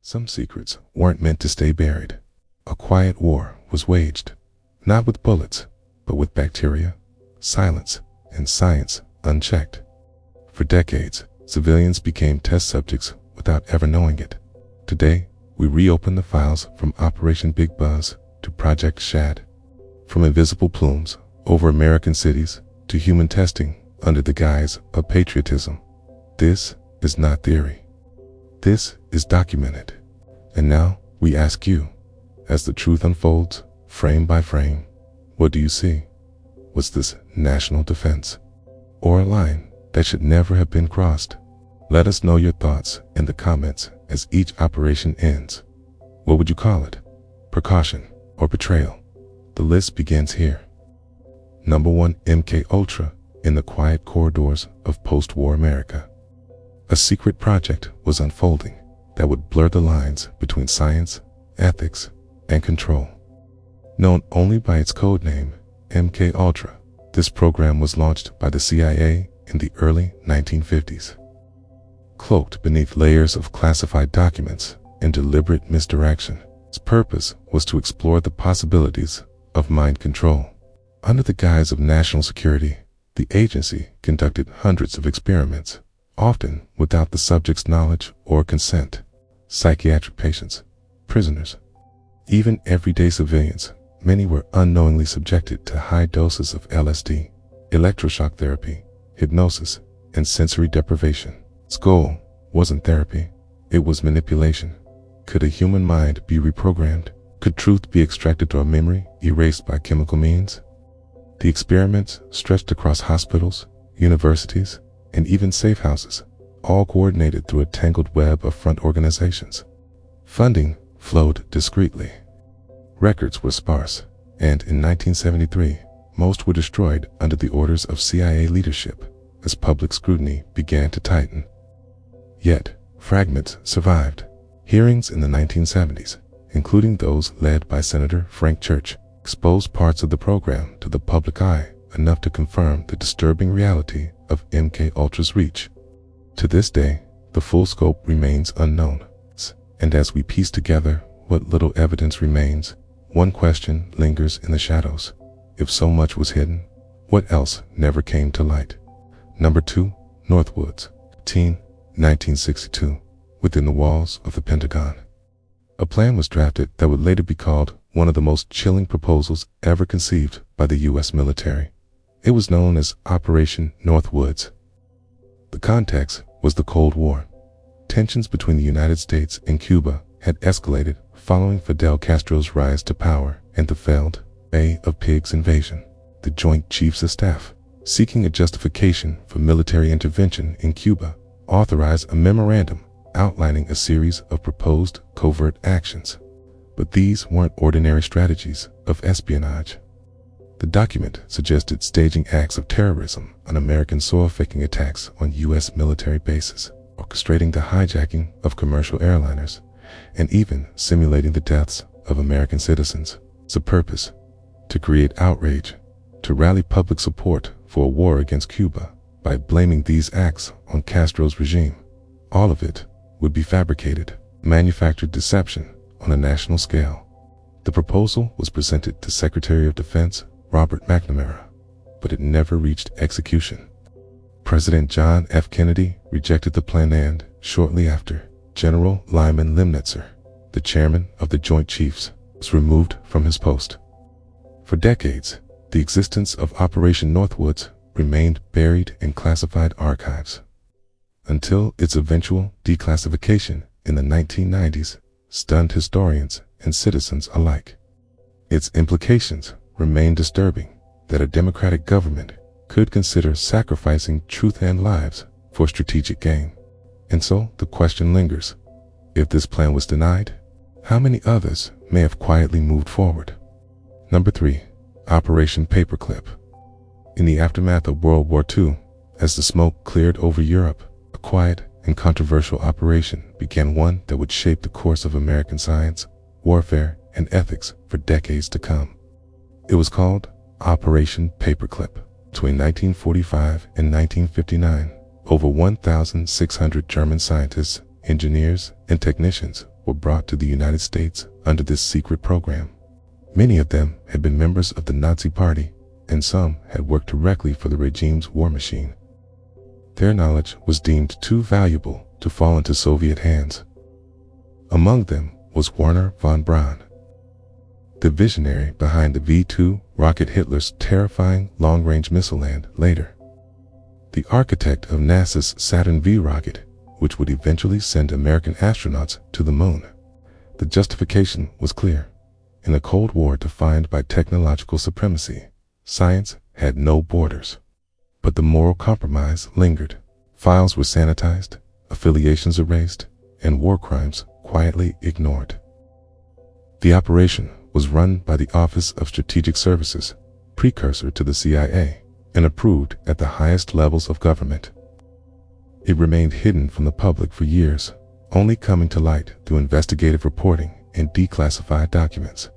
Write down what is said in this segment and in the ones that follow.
Some secrets weren't meant to stay buried. A quiet war was waged, not with bullets, but with bacteria, silence, and science unchecked. For decades, civilians became test subjects without ever knowing it. Today, we reopen the files from Operation Big Buzz to Project Shad, from invisible plumes over American cities to human testing under the guise of patriotism. This is not theory. This is documented. And now we ask you, as the truth unfolds, frame by frame, what do you see? Was this national defense, or a line that should never have been crossed? Let us know your thoughts in the comments as each operation ends. What would you call it? Precaution or betrayal? The list begins here. Number 1, MK-Ultra in the quiet corridors of post-war America. A secret project was unfolding that would blur the lines between science, ethics, and control. Known only by its code name, MK-Ultra, this program was launched by the CIA in the early 1950s. Cloaked beneath layers of classified documents and deliberate misdirection, its purpose was to explore the possibilities of mind control. Under the guise of national security, the agency conducted hundreds of experiments, often without the subject's knowledge or consent. Psychiatric patients, prisoners, even everyday civilians, many were unknowingly subjected to high doses of LSD, electroshock therapy, hypnosis, and sensory deprivation. Its goal wasn't therapy, it was manipulation. Could a human mind be reprogrammed? Could truth be extracted or memory erased by chemical means? The experiments stretched across hospitals, universities, and even safe houses, all coordinated through a tangled web of front organizations. Funding flowed discreetly. Records were sparse, and in 1973, most were destroyed under the orders of CIA leadership as public scrutiny began to tighten. Yet, fragments survived. Hearings in the 1970s, including those led by Senator Frank Church, exposed parts of the program to the public eye enough to confirm the disturbing reality of MK-Ultra's reach. To this day, the full scope remains unknown, and as we piece together what little evidence remains, one question lingers in the shadows. If so much was hidden, what else never came to light? Number 2, Northwoods, 1962, within the walls of the Pentagon. A plan was drafted that would later be called one of the most chilling proposals ever conceived by the U.S. military. It was known as Operation Northwoods. The context was the Cold War. Tensions between the United States and Cuba had escalated following Fidel Castro's rise to power and the failed Bay of Pigs invasion. The Joint Chiefs of Staff, seeking a justification for military intervention in Cuba, authorized a memorandum outlining a series of proposed covert actions. But these weren't ordinary strategies of espionage. The document suggested staging acts of terrorism on American soil, faking attacks on U.S. military bases, orchestrating the hijacking of commercial airliners, and even simulating the deaths of American citizens. Its purpose: to create outrage, to rally public support for a war against Cuba by blaming these acts on Castro's regime. All of it would be fabricated, manufactured deception on a national scale. The proposal was presented to Secretary of Defense Robert McNamara, but it never reached execution. President John F. Kennedy rejected the plan, and shortly after, General Lyman Lemnitzer, the chairman of the Joint Chiefs, was removed from his post. For decades, the existence of Operation Northwoods remained buried in classified archives, until its eventual declassification in the 1990s stunned historians and citizens alike. Its implications remain disturbing, that a democratic government could consider sacrificing truth and lives for strategic gain. And so the question lingers: if this plan was denied, how many others may have quietly moved forward? Number 3, Operation Paperclip. In the aftermath of World War II, as the smoke cleared over Europe, a quiet and controversial operation began, one that would shape the course of American science, warfare, and ethics for decades to come. It was called Operation Paperclip. Between 1945 and 1959, over 1,600 German scientists, engineers, and technicians were brought to the United States under this secret program. Many of them had been members of the Nazi Party, and some had worked directly for the regime's war machine. Their knowledge was deemed too valuable to fall into Soviet hands. Among them was Werner von Braun, the visionary behind the V-2 rocket, Hitler's terrifying long-range missile, and later the architect of NASA's Saturn V rocket, which would eventually send American astronauts to the moon. The justification was clear. In a Cold War defined by technological supremacy, science had no borders. But the moral compromise lingered. Files were sanitized, affiliations erased, and war crimes quietly ignored. The operation was run by the Office of Strategic Services, precursor to the CIA, and approved at the highest levels of government. It remained hidden from the public for years, only coming to light through investigative reporting and declassified documents.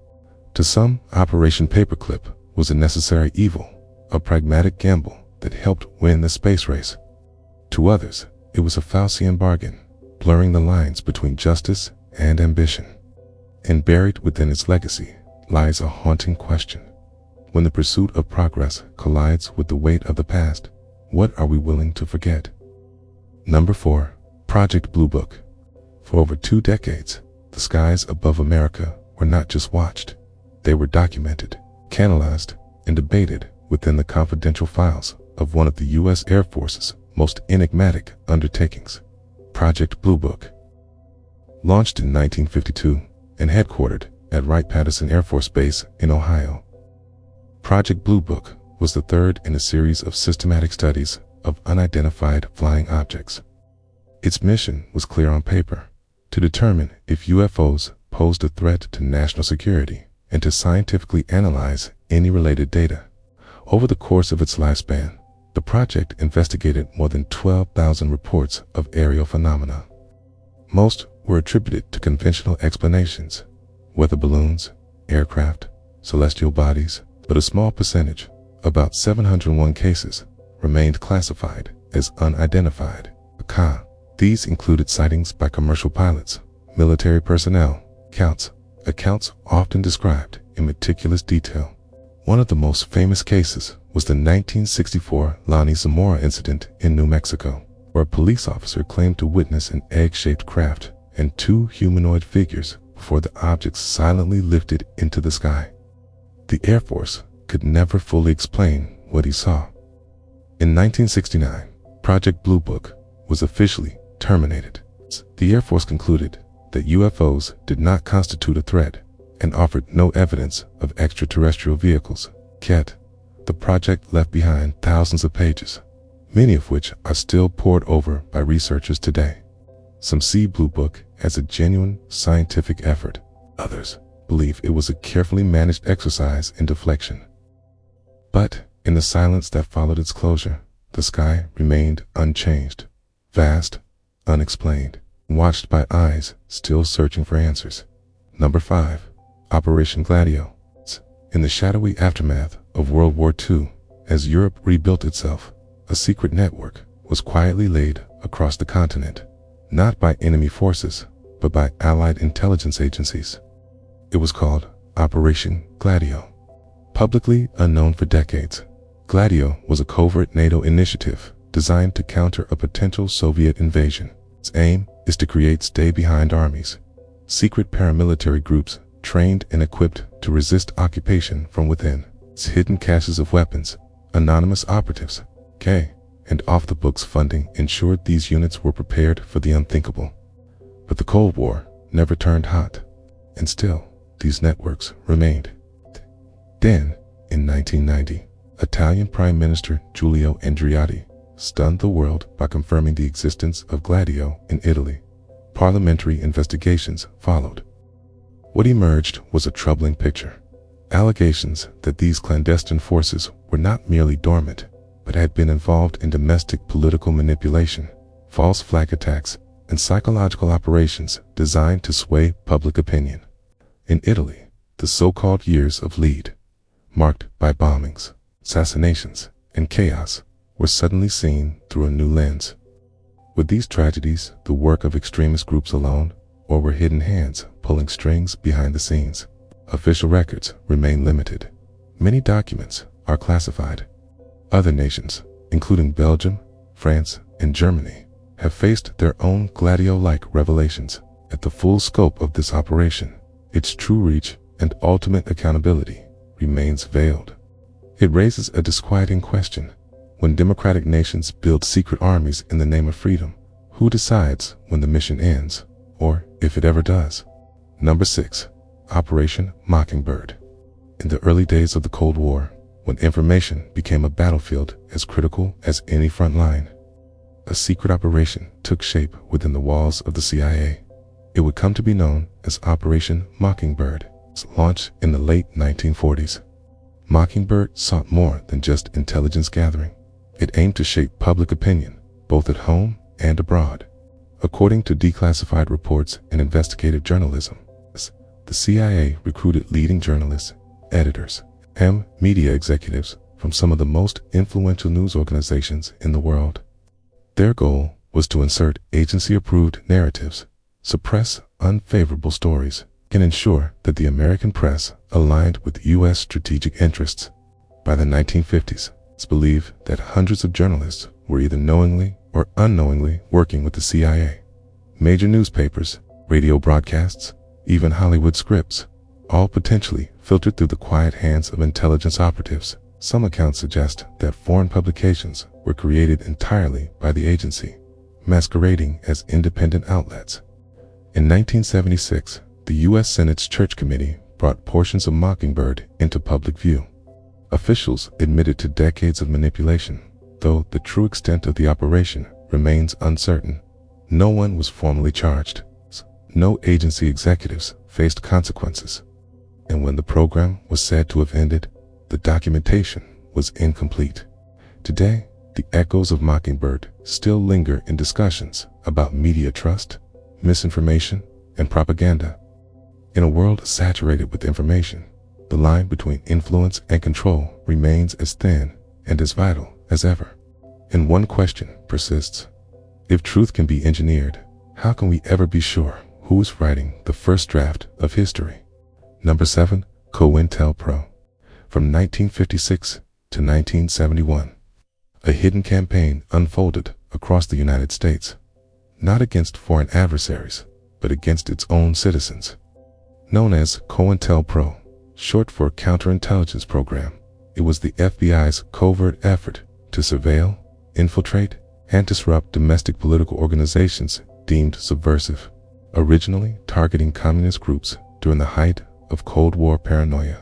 To some, Operation Paperclip was a necessary evil, a pragmatic gamble that helped win the space race. To others, it was a Faustian bargain, blurring the lines between justice and ambition. And buried within its legacy lies a haunting question. When the pursuit of progress collides with the weight of the past, what are we willing to forget? Number 4. Project Blue Book. For over 2 decades, the skies above America were not just watched. They were documented, canalized, and debated within the confidential files of one of the U.S. Air Force's most enigmatic undertakings, Project Blue Book. Launched in 1952 and headquartered at Wright-Patterson Air Force Base in Ohio, Project Blue Book was the third in a series of systematic studies of unidentified flying objects. Its mission was clear on paper: to determine if UFOs posed a threat to national security and to scientifically analyze any related data. Over the course of its lifespan, the project investigated more than 12,000 reports of aerial phenomena. Most were attributed to conventional explanations: weather balloons, aircraft, celestial bodies, but a small percentage, about 701 cases, remained classified as unidentified. These included sightings by commercial pilots, military personnel, accounts often described in meticulous detail. One of the most famous cases was the 1964 Lonnie Zamora incident in New Mexico, where a police officer claimed to witness an egg-shaped craft and 2 humanoid figures before the objects silently lifted into the sky. The Air Force could never fully explain what he saw. In 1969, Project Blue Book was officially terminated. The Air Force concluded that UFOs did not constitute a threat and offered no evidence of extraterrestrial vehicles. Yet, the project left behind thousands of pages, many of which are still pored over by researchers today. Some see Blue Book as a genuine scientific effort. Others believe it was a carefully managed exercise in deflection. But in the silence that followed its closure, the sky remained unchanged, vast, unexplained, watched by eyes still searching for answers. Number 5. Operation Gladio. In the shadowy aftermath of World War II, as Europe rebuilt itself, a secret network was quietly laid across the continent, not by enemy forces, but by Allied intelligence agencies. It was called Operation Gladio. Publicly unknown for decades, Gladio was a covert NATO initiative designed to counter a potential Soviet invasion. Its aim is to create stay-behind armies, secret paramilitary groups trained and equipped to resist occupation from within. Its hidden caches of weapons, anonymous operatives, and off-the-books funding ensured these units were prepared for the unthinkable. But the Cold War never turned hot, and still, these networks remained. Then, in 1990, Italian Prime Minister Giulio Andreotti stunned the world by confirming the existence of Gladio in Italy. Parliamentary investigations followed. What emerged was a troubling picture. Allegations that these clandestine forces were not merely dormant, but had been involved in domestic political manipulation, false flag attacks, and psychological operations designed to sway public opinion. In Italy, the so-called years of lead, marked by bombings, assassinations, and chaos, were suddenly seen through a new lens. Were these tragedies the work of extremist groups alone, or were hidden hands pulling strings behind the scenes. Official records remain limited. Many documents are classified. Other nations, including Belgium, France, and Germany, have faced their own Gladio-like revelations. At the full scope of this operation, its true reach and ultimate accountability remains veiled. It raises a disquieting question. When democratic nations build secret armies in the name of freedom, who decides when the mission ends, or if it ever does? Number 6. Operation Mockingbird. In the early days of the Cold War, when information became a battlefield as critical as any front line, a secret operation took shape within the walls of the CIA. It would come to be known as Operation Mockingbird. Its launch in the late 1940s. Mockingbird sought more than just intelligence gathering. It aimed to shape public opinion, both at home and abroad. According to declassified reports in investigative journalism, the CIA recruited leading journalists, editors, and media executives from some of the most influential news organizations in the world. Their goal was to insert agency-approved narratives, suppress unfavorable stories, and ensure that the American press aligned with U.S. strategic interests. By the 1950s, it's believed that hundreds of journalists were either knowingly or unknowingly working with the CIA. Major newspapers, radio broadcasts, even Hollywood scripts, all potentially filtered through the quiet hands of intelligence operatives. Some accounts suggest that foreign publications were created entirely by the agency, masquerading as independent outlets. In 1976, the U.S. Senate's Church Committee brought portions of Mockingbird into public view. Officials admitted to decades of manipulation, though the true extent of the operation remains uncertain. No one was formally charged. No agency executives faced consequences. And when the program was said to have ended, the documentation was incomplete. Today, the echoes of Mockingbird still linger in discussions about media trust, misinformation, and propaganda. In a world saturated with information, the line between influence and control remains as thin and as vital as ever. And one question persists. If truth can be engineered, how can we ever be sure who is writing the first draft of history? Number 7. COINTELPRO. From 1956 to 1971, a hidden campaign unfolded across the United States, not against foreign adversaries, but against its own citizens. Known as COINTELPRO, short for Counterintelligence Program, it was the FBI's covert effort to surveil, infiltrate, and disrupt domestic political organizations deemed subversive, originally targeting communist groups during the height of Cold War paranoia.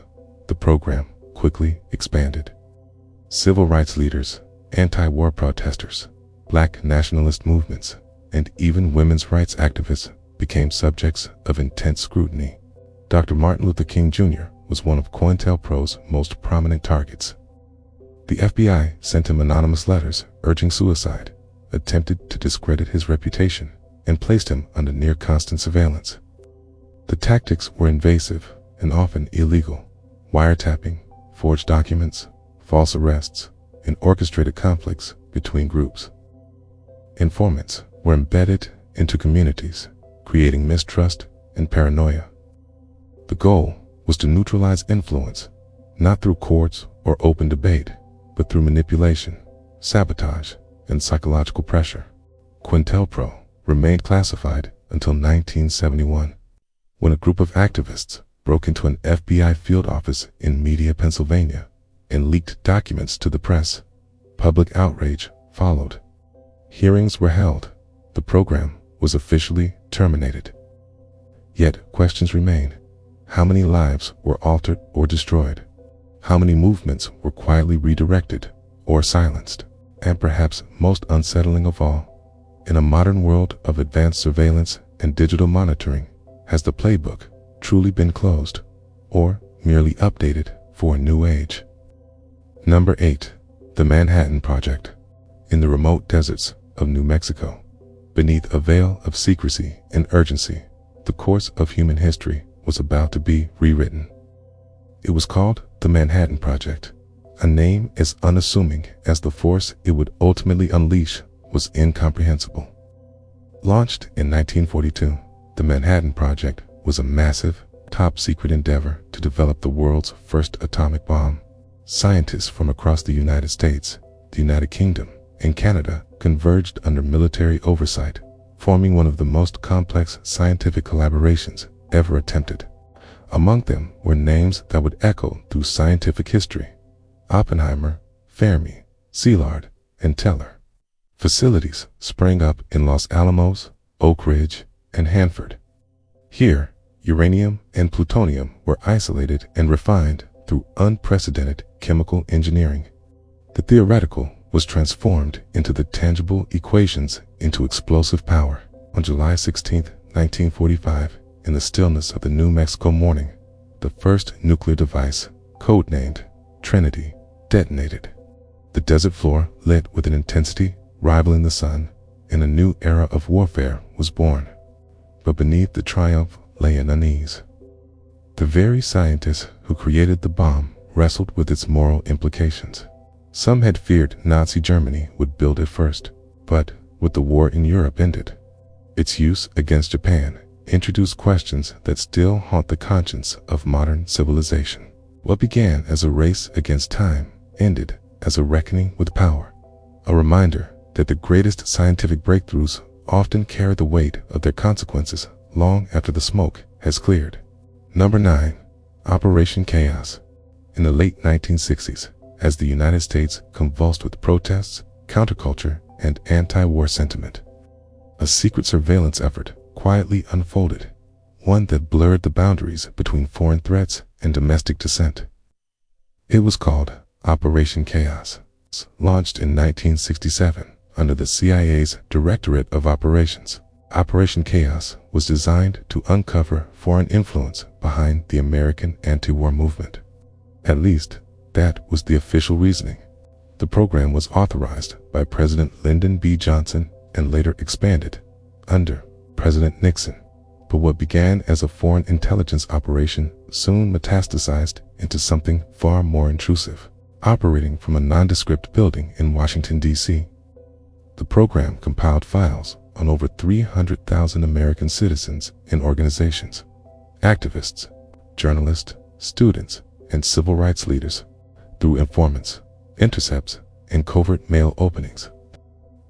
The program quickly expanded. Civil rights leaders, anti-war protesters, black nationalist movements, and even women's rights activists became subjects of intense scrutiny. Dr. Martin Luther King Jr. was one of COINTELPRO's most prominent targets. The FBI sent him anonymous letters urging suicide, attempted to discredit his reputation, and placed him under near-constant surveillance. The tactics were invasive and often illegal: wiretapping, forged documents, false arrests, and orchestrated conflicts between groups. Informants were embedded into communities, creating mistrust and paranoia. The goal was to neutralize influence, not through courts or open debate, but through manipulation, sabotage, and psychological pressure. COINTELPRO remained classified until 1971, when a group of activists broke into an FBI field office in Media, Pennsylvania, and leaked documents to the press. Public outrage followed. Hearings were held. The program was officially terminated. Yet questions remain. How many lives were altered or destroyed? How many movements were quietly redirected or silenced? And perhaps most unsettling of all, in a modern world of advanced surveillance and digital monitoring, has the playbook truly been closed, or merely updated for a new age? Number 8. The Manhattan Project. In the remote deserts of New Mexico, beneath a veil of secrecy and urgency, the course of human history was about to be rewritten. It was called the Manhattan Project. A name as unassuming as the force it would ultimately unleash was incomprehensible. Launched in 1942, The Manhattan Project was a massive, top-secret endeavor to develop the world's first atomic bomb. Scientists from across the United States, the United Kingdom, and Canada converged under military oversight, forming one of the most complex scientific collaborations ever attempted. Among them were names that would echo through scientific history: Oppenheimer, Fermi, Szilard, and Teller. Facilities sprang up in Los Alamos, Oak Ridge, and Hanford. Here, uranium and plutonium were isolated and refined through unprecedented chemical engineering. The theoretical was transformed into the tangible equations into explosive power. On July 16, 1945, in the stillness of the New Mexico morning, the first nuclear device, codenamed Trinity, detonated. The desert floor lit with an intensity rivaling the sun, and a new era of warfare was born. But beneath the triumph lay an unease. The very scientists who created the bomb wrestled with its moral implications. Some had feared Nazi Germany would build it first, but with the war in Europe ended, its use against Japan introduced questions that still haunt the conscience of modern civilization. What began as a race against time ended as a reckoning with power, a reminder that the greatest scientific breakthroughs often carry the weight of their consequences long after the smoke has cleared. Number 9. Operation Chaos. In the late 1960s, as the United States convulsed with protests, counterculture, and anti-war sentiment, a secret surveillance effort quietly unfolded, one that blurred the boundaries between foreign threats and domestic dissent. It was called Operation Chaos, launched in 1967 under the CIA's Directorate of Operations. Operation Chaos was designed to uncover foreign influence behind the American anti-war movement. At least, that was the official reasoning. The program was authorized by President Lyndon B. Johnson and later expanded under President Nixon. But what began as a foreign intelligence operation soon metastasized into something far more intrusive. Operating from a nondescript building in Washington, D.C., the program compiled files on over 300,000 American citizens and organizations, activists, journalists, students, and civil rights leaders, through informants, intercepts, and covert mail openings.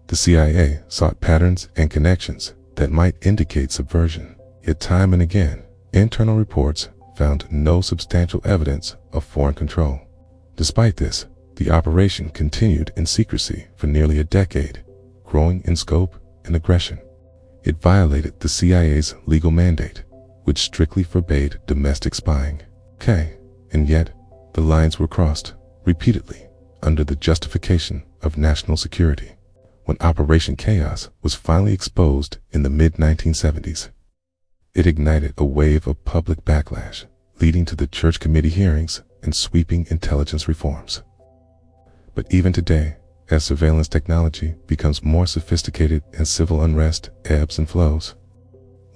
The CIA sought patterns and connections that might indicate subversion, yet time and again, internal reports found no substantial evidence of foreign control. Despite this, the operation continued in secrecy for nearly a decade, growing in scope and aggression. It violated the CIA's legal mandate, which strictly forbade domestic spying. And yet, the lines were crossed repeatedly under the justification of national security. When Operation Chaos was finally exposed in the mid-1970s, it ignited a wave of public backlash, leading to the Church Committee hearings and sweeping intelligence reforms. But even today, as surveillance technology becomes more sophisticated and civil unrest ebbs and flows,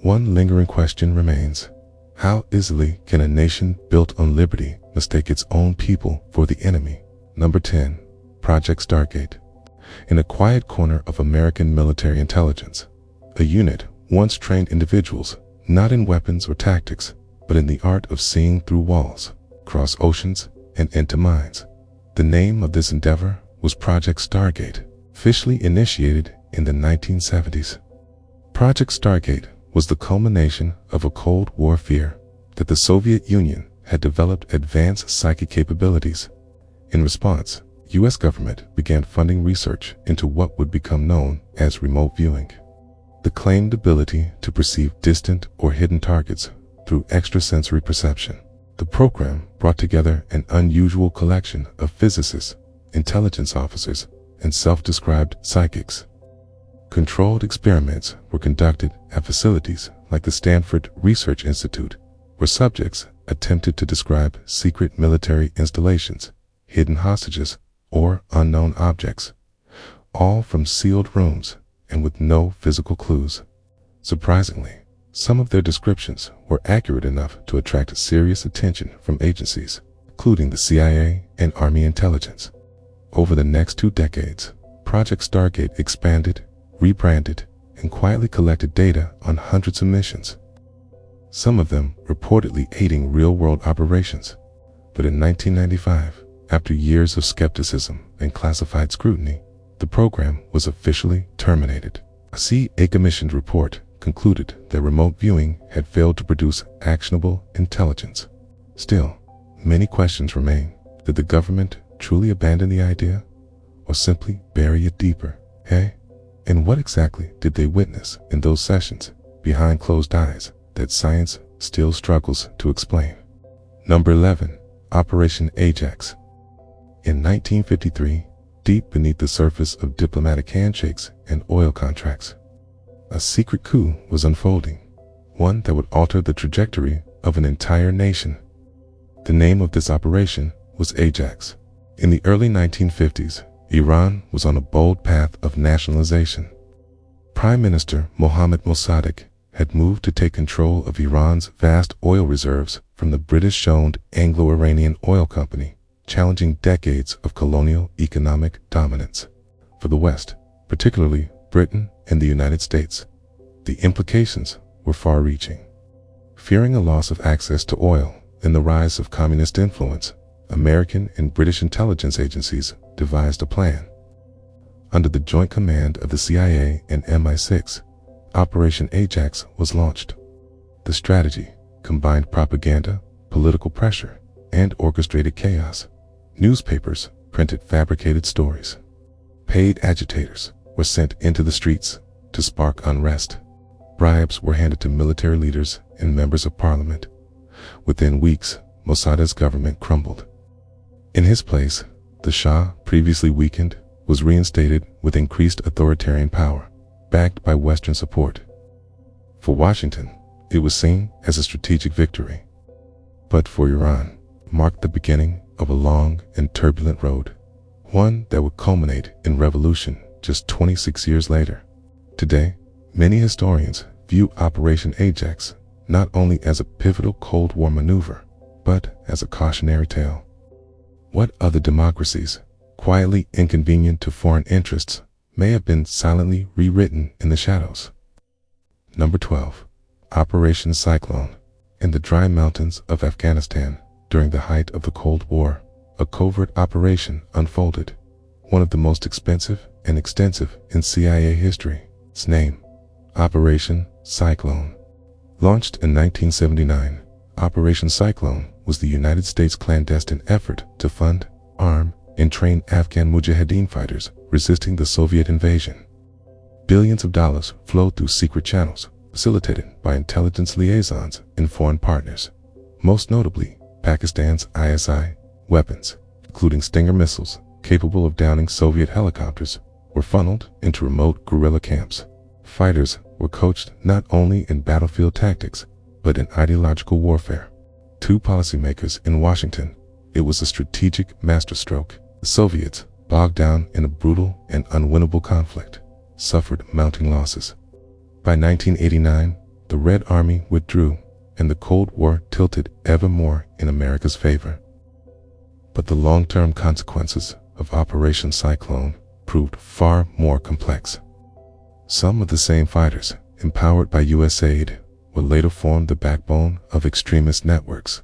one lingering question remains: how easily can a nation built on liberty mistake its own people for the enemy? Number 10. Project Stargate. In a quiet corner of American military intelligence, a unit once trained individuals not in weapons or tactics, but in the art of seeing through walls, cross oceans, and into minds. The name of this endeavor was Project Stargate, officially initiated in the 1970s. Project Stargate was the culmination of a Cold War fear that the Soviet Union had developed advanced psychic capabilities. In response, U.S. government began funding research into what would become known as remote viewing, the claimed ability to perceive distant or hidden targets through extrasensory perception. The program brought together an unusual collection of physicists, intelligence officers, and self-described psychics. Controlled experiments were conducted at facilities like the Stanford Research Institute, where subjects attempted to describe secret military installations, hidden hostages, or unknown objects, all from sealed rooms and with no physical clues. Surprisingly, some of their descriptions were accurate enough to attract serious attention from agencies, including the CIA and Army intelligence. Over the next 2 decades, Project Stargate expanded, rebranded, and quietly collected data on hundreds of missions, some of them reportedly aiding real-world operations. But in 1995, after years of skepticism and classified scrutiny, the program was officially terminated. A CIA commissioned report concluded that remote viewing had failed to produce actionable intelligence. Still, many questions remain. Did the government truly abandon the idea, or simply bury it deeper? Hey? And what exactly did they witness in those sessions behind closed eyes that science still struggles to explain? Number 11. Operation Ajax. In 1953, deep beneath the surface of diplomatic handshakes and oil contracts, a secret coup was unfolding, one that would alter the trajectory of an entire nation. The name of this operation was Ajax. In the early 1950s, Iran was on a bold path of nationalization. Prime Minister Mohammad Mossadegh had moved to take control of Iran's vast oil reserves from the British-owned Anglo-Iranian Oil Company, challenging decades of colonial economic dominance. For the West, particularly Britain and the United States, the implications were far-reaching. Fearing a loss of access to oil and the rise of communist influence, American and British intelligence agencies devised a plan. Under the joint command of the CIA and MI6, Operation Ajax was launched. The strategy combined propaganda, political pressure, and orchestrated chaos. Newspapers printed fabricated stories. Paid agitators were sent into the streets to spark unrest. Bribes were handed to military leaders and members of parliament. Within weeks, Mossadegh's government crumbled. In his place, the Shah, previously weakened, was reinstated with increased authoritarian power, backed by Western support. For Washington, it was seen as a strategic victory. But for Iran, it marked the beginning of a long and turbulent road, one that would culminate in revolution just 26 years later. Today, many historians view Operation Ajax not only as a pivotal Cold War maneuver, but as a cautionary tale. What other democracies, quietly inconvenient to foreign interests, may have been silently rewritten in the shadows? Number 12. Operation Cyclone. In the dry mountains of Afghanistan, during the height of the Cold War, a covert operation unfolded, one of the most expensive and extensive in CIA history. Its name, Operation Cyclone. Launched in 1979, Operation Cyclone was the United States' clandestine effort to fund, arm, and train Afghan Mujahideen fighters resisting the Soviet invasion. Billions of dollars flowed through secret channels, facilitated by intelligence liaisons and foreign partners, most notably Pakistan's ISI. Weapons, including Stinger missiles capable of downing Soviet helicopters, were funneled into remote guerrilla camps. Fighters were coached not only in battlefield tactics, but in ideological warfare. To policymakers in Washington, it was a strategic masterstroke. The Soviets, bogged down in a brutal and unwinnable conflict, suffered mounting losses. By 1989, the Red Army withdrew, and the Cold War tilted ever more in America's favor. But the long-term consequences of Operation Cyclone proved far more complex. Some of the same fighters, empowered by U.S. aid, would later form the backbone of extremist networks.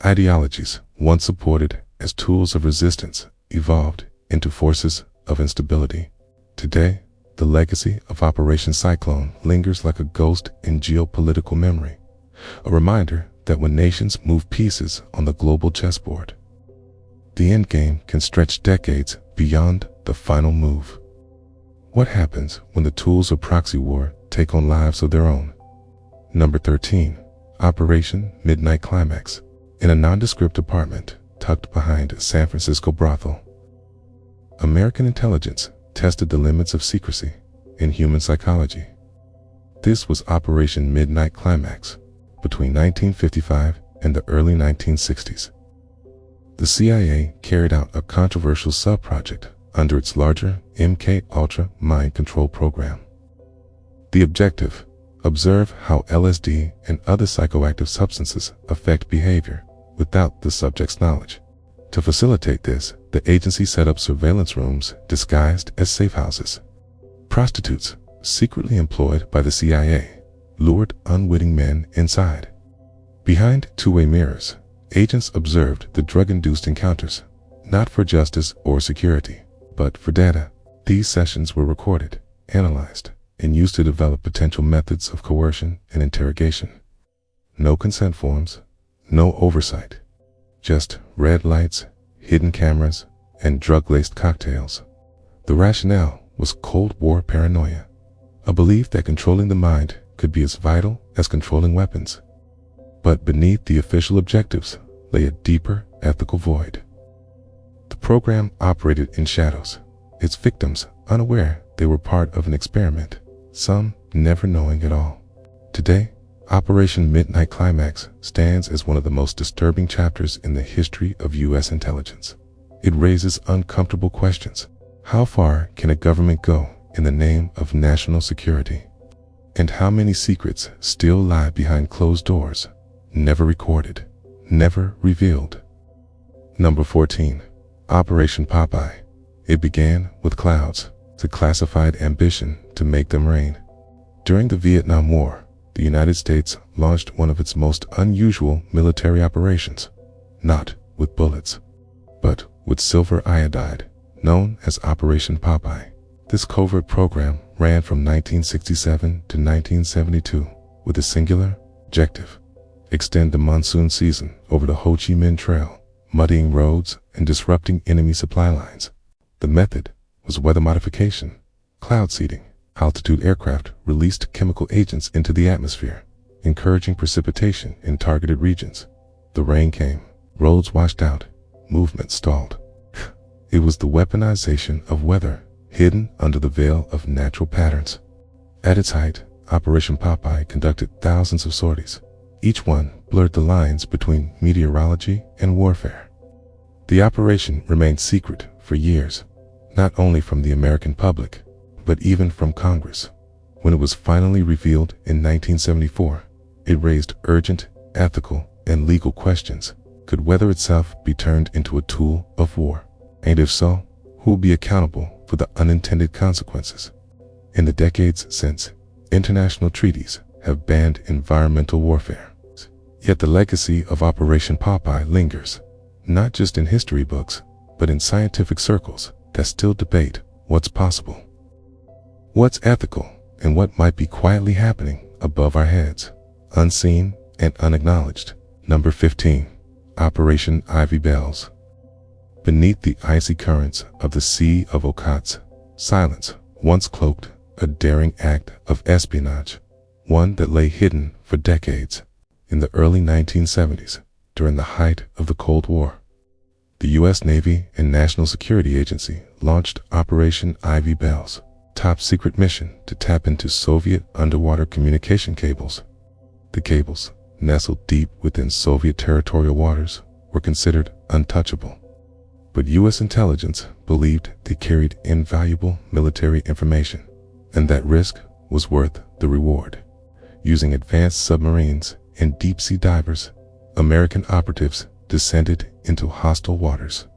Ideologies, once supported as tools of resistance, evolved into forces of instability. Today, the legacy of Operation Cyclone lingers like a ghost in geopolitical memory, a reminder that when nations move pieces on the global chessboard, the endgame can stretch decades beyond the final move. What happens when the tools of proxy war take on lives of their own? Number 13. Operation Midnight Climax. In a nondescript apartment tucked behind a San Francisco brothel, American intelligence tested the limits of secrecy in human psychology. This was Operation Midnight Climax, between 1955 and the early 1960s. The CIA carried out a controversial sub-project under its larger MK-Ultra mind control program. The objective: observe how LSD and other psychoactive substances affect behavior without the subject's knowledge. To facilitate this, the agency set up surveillance rooms disguised as safe houses. Prostitutes, secretly employed by the CIA, lured unwitting men inside. Behind two-way mirrors, agents observed the drug-induced encounters, not for justice or security, but for data. These sessions were recorded, analyzed, and used to develop potential methods of coercion and interrogation. No consent forms, no oversight, just red lights, hidden cameras, and drug-laced cocktails. The rationale was Cold War paranoia, a belief that controlling the mind could be as vital as controlling weapons. But beneath the official objectives lay a deeper ethical void. The program operated in shadows, its victims unaware they were part of an experiment, some never knowing at all. Today, Operation Midnight Climax stands as one of the most disturbing chapters in the history of U.S. intelligence. It raises uncomfortable questions. How far can a government go in the name of national security? And how many secrets still lie behind closed doors, never recorded, never revealed? Number 14. Operation Popeye. It began with clouds, declassified ambition to make them rain. During the Vietnam War, the United States launched one of its most unusual military operations, not with bullets, but with silver iodide, known as Operation Popeye. This covert program ran from 1967 to 1972 with a singular objective: extend the monsoon season over the Ho Chi Minh Trail, muddying roads and disrupting enemy supply lines. The method was weather modification, cloud seeding. Altitude aircraft released chemical agents into the atmosphere, encouraging precipitation in targeted regions. The rain came, roads washed out, movement stalled. It was the weaponization of weather, hidden under the veil of natural patterns. At its height, Operation Popeye conducted thousands of sorties. Each one blurred the lines between meteorology and warfare. The operation remained secret for years, not only from the American public, but even from Congress. When it was finally revealed in 1974, it raised urgent ethical and legal questions. Could weather itself be turned into a tool of war? And if so, who will be accountable for the unintended consequences? In the decades since, international treaties have banned environmental warfare. Yet the legacy of Operation Popeye lingers, not just in history books, but in scientific circles that still debate what's possible, what's ethical, and what might be quietly happening above our heads, unseen and unacknowledged. Number 15. Operation Ivy Bells. Beneath the icy currents of the Sea of Okhotsk, silence once cloaked a daring act of espionage, one that lay hidden for decades. In the early 1970s, during the height of the Cold War, the U.S. Navy and National Security Agency launched Operation Ivy Bells, top-secret mission to tap into Soviet underwater communication cables. The cables, nestled deep within Soviet territorial waters, were considered untouchable. But U.S. intelligence believed they carried invaluable military information, and that risk was worth the reward. Using advanced submarines and deep-sea divers, American operatives descended into hostile waters.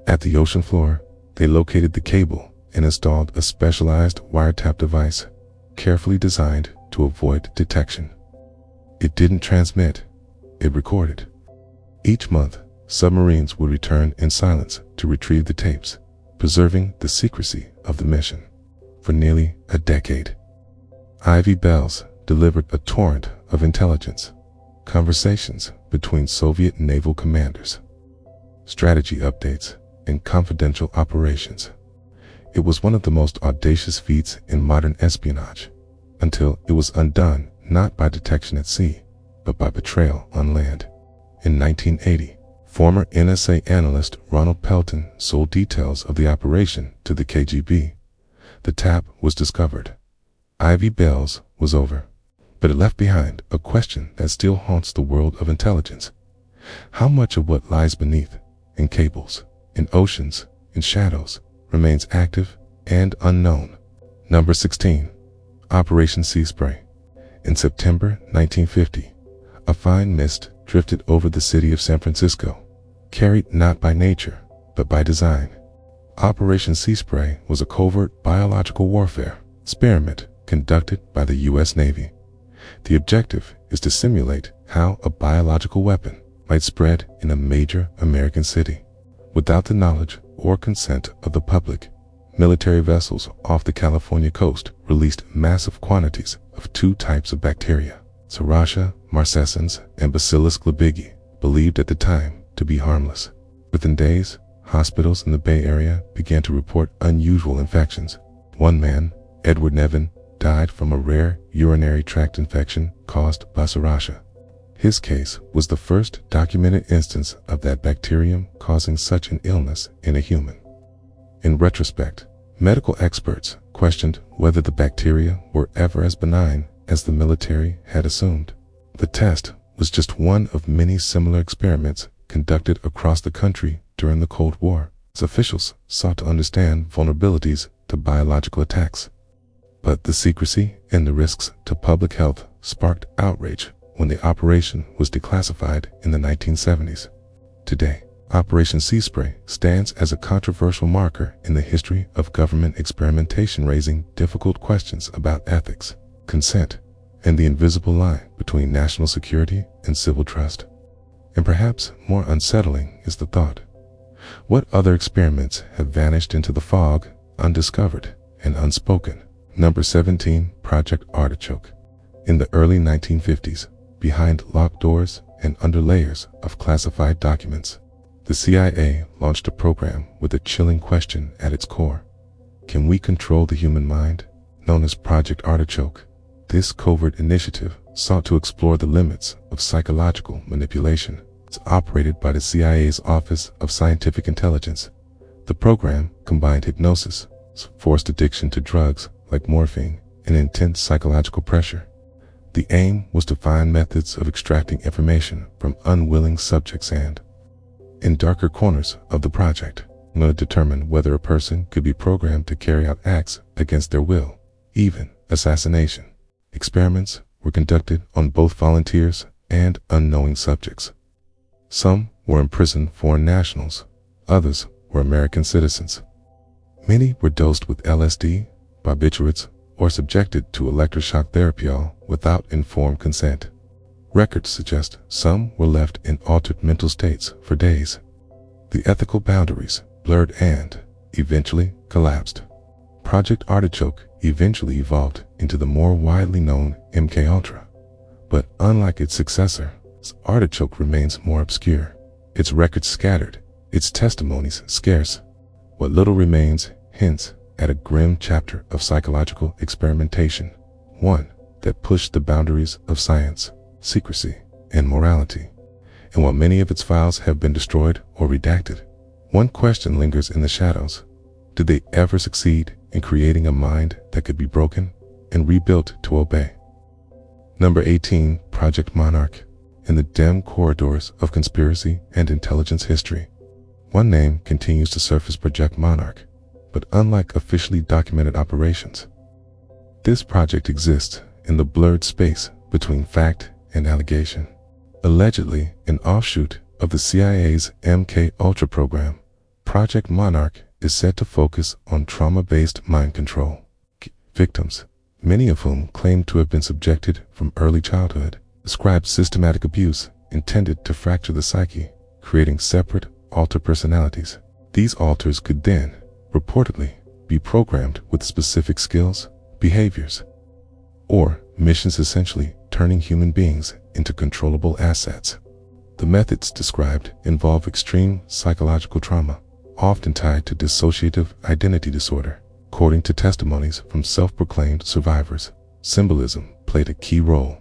At the ocean floor, they located the cable and installed a specialized wiretap device, carefully designed to avoid detection. It didn't transmit, it recorded. Each month, submarines would return in silence to retrieve the tapes, preserving the secrecy of the mission. For nearly a decade, Ivy Bells delivered a torrent of intelligence, conversations between Soviet naval commanders, strategy updates, and confidential operations. It was one of the most audacious feats in modern espionage, until it was undone not by detection at sea, but by betrayal on land. In 1980, former NSA analyst Ronald Pelton sold details of the operation to the KGB. The tap was discovered. Ivy Bells was over, but it left behind a question that still haunts the world of intelligence. How much of what lies beneath, in cables, in oceans, in shadows, remains active and unknown? Number 16. Operation Sea Spray. In September 1950, a fine mist drifted over the city of San Francisco, carried not by nature, but by design. Operation Sea Spray was a covert biological warfare experiment conducted by the U.S. Navy. The objective is to simulate how a biological weapon might spread in a major American city. Without the knowledge or consent of the public, military vessels off the California coast released massive quantities of two types of bacteria, Serratia marcescens and Bacillus glabigi, believed at the time to be harmless. Within days, hospitals in the Bay Area began to report unusual infections. One man, Edward Nevin, died from a rare urinary tract infection caused by Serratia. His case was the first documented instance of that bacterium causing such an illness in a human. In retrospect, medical experts questioned whether the bacteria were ever as benign as the military had assumed. The test was just one of many similar experiments conducted across the country during the Cold War, as officials sought to understand vulnerabilities to biological attacks. But the secrecy and the risks to public health sparked outrage when the operation was declassified in the 1970s. Today, Operation Sea Spray stands as a controversial marker in the history of government experimentation, raising difficult questions about ethics, consent, and the invisible line between national security and civil trust. And perhaps more unsettling is the thought: what other experiments have vanished into the fog, undiscovered and unspoken? Number 17, Project Artichoke. In the early 1950s, behind locked doors and under layers of classified documents, the CIA launched a program with a chilling question at its core. Can we control the human mind? Known as Project Artichoke, this covert initiative sought to explore the limits of psychological manipulation. It's operated by the CIA's Office of Scientific Intelligence. The program combined hypnosis, forced addiction to drugs like morphine, and intense psychological pressure. The aim was to find methods of extracting information from unwilling subjects and, in darker corners of the project, to determine whether a person could be programmed to carry out acts against their will, even assassination. Experiments were conducted on both volunteers and unknowing subjects. Some were imprisoned foreign nationals, others were American citizens. Many were dosed with LSD, barbiturates, or subjected to electroshock therapy, all without informed consent. Records suggest some were left in altered mental states for days. The ethical boundaries blurred and eventually collapsed. Project Artichoke eventually evolved into the more widely known MKUltra. But unlike its successor, Artichoke remains more obscure. Its records scattered, its testimonies scarce. What little remains hints at a grim chapter of psychological experimentation, one that pushed the boundaries of science, secrecy, and morality. And while many of its files have been destroyed or redacted, one question lingers in the shadows: did they ever succeed in creating a mind that could be broken and rebuilt to obey? Number 18, Project Monarch. In the dim corridors of conspiracy and intelligence history, one name continues to surface: Project Monarch. But unlike officially documented operations, this project exists in the blurred space between fact and allegation. Allegedly an offshoot of the CIA's MKUltra program, Project Monarch is said to focus on trauma-based mind control. Victims, many of whom claim to have been subjected from early childhood, describe systematic abuse intended to fracture the psyche, creating separate alter personalities. These alters could then, reportedly, be programmed with specific skills, behaviors, or missions, essentially turning human beings into controllable assets. The methods described involve extreme psychological trauma, often tied to dissociative identity disorder. According to testimonies from self-proclaimed survivors, symbolism played a key role.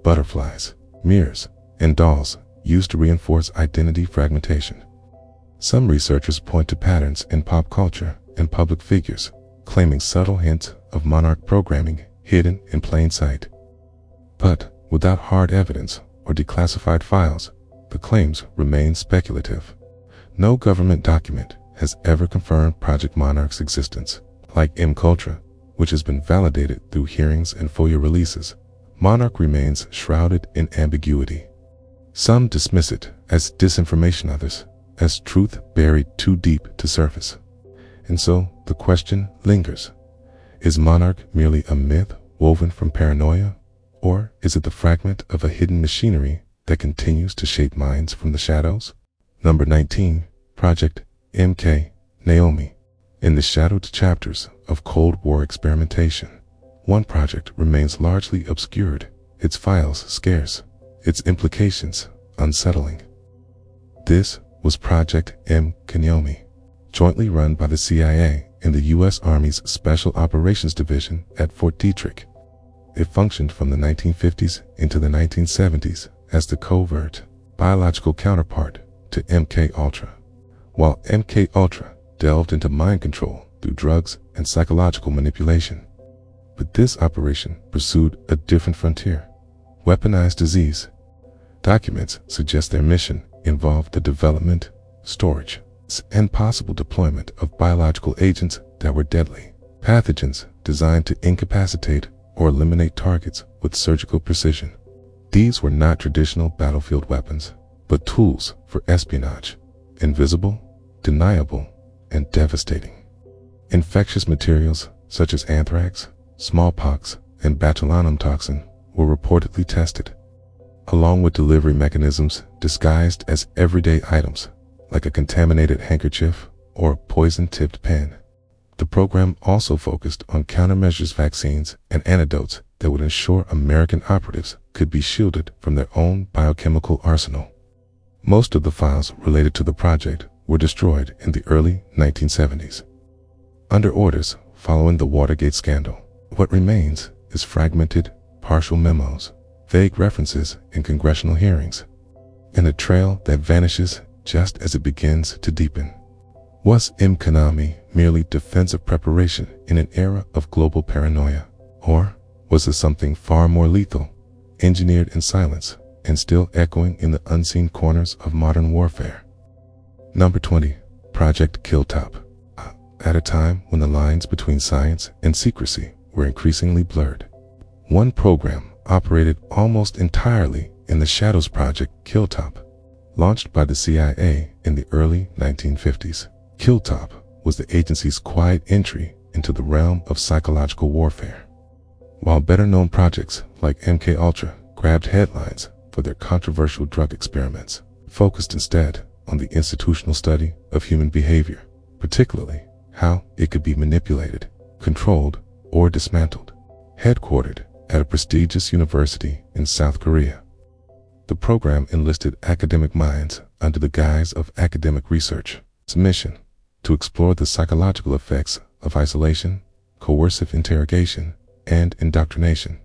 Butterflies, mirrors, and dolls used to reinforce identity fragmentation. Some researchers point to patterns in pop culture and public figures, claiming subtle hints of monarch programming hidden in plain sight. But without hard evidence or declassified files, the claims remain speculative. No government document has ever confirmed Project Monarch's existence. Like MKUltra, which has been validated through hearings and FOIA releases, Monarch remains shrouded in ambiguity. Some dismiss it as disinformation, others as truth buried too deep to surface. And so the question lingers: is Monarch merely a myth woven from paranoia? Or is it the fragment of a hidden machinery that continues to shape minds from the shadows? Number 19. Project MK Naomi. In the shadowed chapters of Cold War experimentation, one project remains largely obscured, its files scarce, its implications unsettling. This was Project Naomi, jointly run by the CIA and the U.S. Army's Special Operations Division at Fort Detrick. It functioned from the 1950s into the 1970s as the covert, biological counterpart to MK-Ultra. While MK-Ultra delved into mind control through drugs and psychological manipulation. But this operation pursued a different frontier: weaponized disease. Documents suggest their mission involved the development, storage, and possible deployment of biological agents that were deadly, pathogens designed to incapacitate or eliminate targets with surgical precision. These were not traditional battlefield weapons, but tools for espionage, invisible, deniable, and devastating. Infectious materials such as anthrax, smallpox, and botulinum toxin were reportedly tested, along with delivery mechanisms disguised as everyday items like a contaminated handkerchief or a poison-tipped pen. The program also focused on countermeasures, vaccines, and antidotes that would ensure American operatives could be shielded from their own biochemical arsenal. Most of the files related to the project were destroyed in the early 1970s. Under orders following the Watergate scandal, what remains is fragmented, partial memos, vague references in congressional hearings, and a trail that vanishes just as it begins to deepen. Was MK merely defensive preparation in an era of global paranoia? Or was it something far more lethal, engineered in silence and still echoing in the unseen corners of modern warfare? Number 20. Project Killtop. At a time when the lines between science and secrecy were increasingly blurred, one program operated almost entirely in the shadows. Project Killtop, launched by the CIA in the early 1950s. Killtop was the agency's quiet entry into the realm of psychological warfare. While better-known projects like MK-Ultra grabbed headlines for their controversial drug experiments, focused instead on the institutional study of human behavior, particularly how it could be manipulated, controlled, or dismantled. Headquartered at a prestigious university in South Korea, the program enlisted academic minds under the guise of academic research. Its mission: to explore the psychological effects of isolation, coercive interrogation, and indoctrination.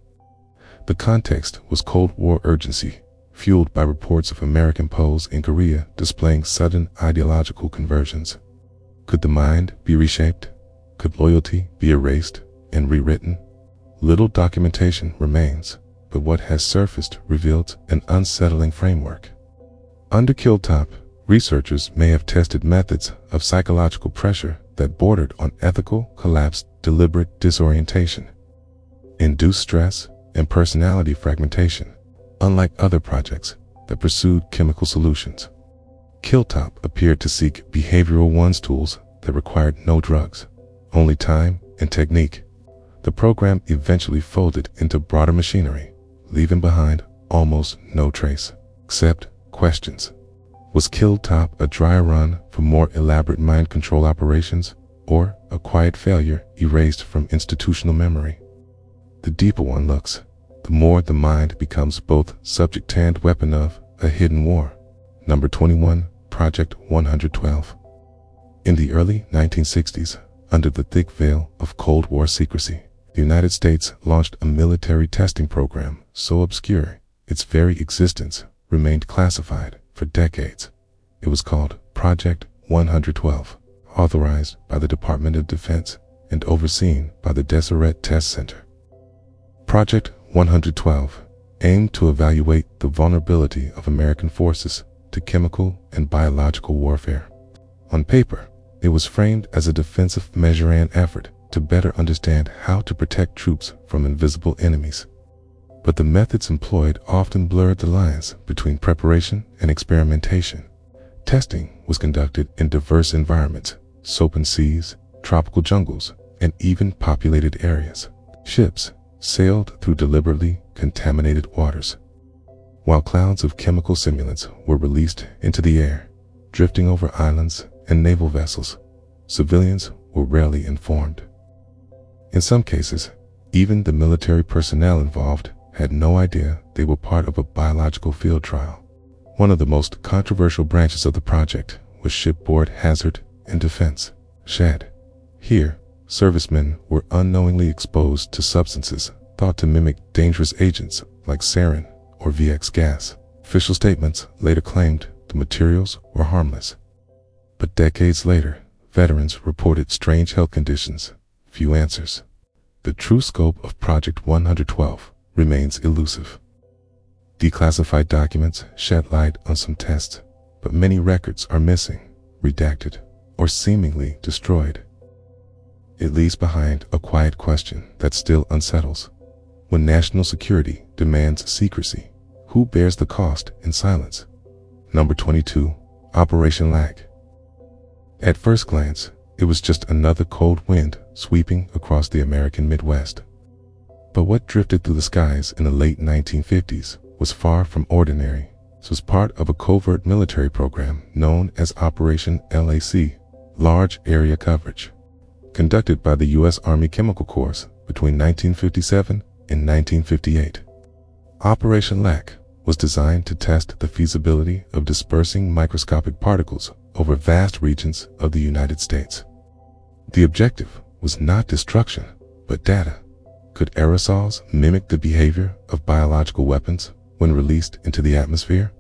The context was Cold War urgency, fueled by reports of American polls in Korea displaying sudden ideological conversions. Could the mind be reshaped? Could loyalty be erased and rewritten? Little documentation remains, but what has surfaced revealed an unsettling framework. Under Killtop, researchers may have tested methods of psychological pressure that bordered on ethical collapse, deliberate disorientation, induced stress, and personality fragmentation, unlike other projects that pursued chemical solutions. Killtop appeared to seek behavioral ones tools that required no drugs, only time and technique. The program eventually folded into broader machinery, leaving behind almost no trace, except questions. Was Killtop a dry run for more elaborate mind control operations, or a quiet failure erased from institutional memory? The deeper one looks, the more the mind becomes both subject and weapon of a hidden war. Number 21. Project 112. In the early 1960s, under the thick veil of Cold War secrecy, the United States launched a military testing program so obscure its very existence remained classified for decades. It was called Project 112, authorized by the Department of Defense and overseen by the Deseret Test Center. Project 112 aimed to evaluate the vulnerability of American forces to chemical and biological warfare. On paper, it was framed as a defensive measure and effort to better understand how to protect troops from invisible enemies. But the methods employed often blurred the lines between preparation and experimentation. Testing was conducted in diverse environments: open seas, tropical jungles, and even populated areas. Ships, sailed through deliberately contaminated waters. While clouds of chemical simulants were released into the air, drifting over islands and naval vessels, civilians were rarely informed. In some cases, even the military personnel involved had no idea they were part of a biological field trial. One of the most controversial branches of the project was shipboard hazard and defense, SHAD. Here, servicemen were unknowingly exposed to substances thought to mimic dangerous agents like sarin or VX gas. Official statements later claimed the materials were harmless. But decades later, veterans reported strange health conditions, few answers. The true scope of Project 112 remains elusive. Declassified documents shed light on some tests, but many records are missing, redacted, or seemingly destroyed. It leaves behind a quiet question that still unsettles. When national security demands secrecy, who bears the cost in silence? Number 22, Operation Lack. At first glance, it was just another cold wind sweeping across the American Midwest. But what drifted through the skies in the late 1950s was far from ordinary. This was part of a covert military program known as Operation LAC, Large Area Coverage, conducted by the U.S. Army Chemical Corps between 1957 and 1958. Operation LAC was designed to test the feasibility of dispersing microscopic particles over vast regions of the United States. The objective was not destruction, but data. Could aerosols mimic the behavior of biological weapons when released into the atmosphere?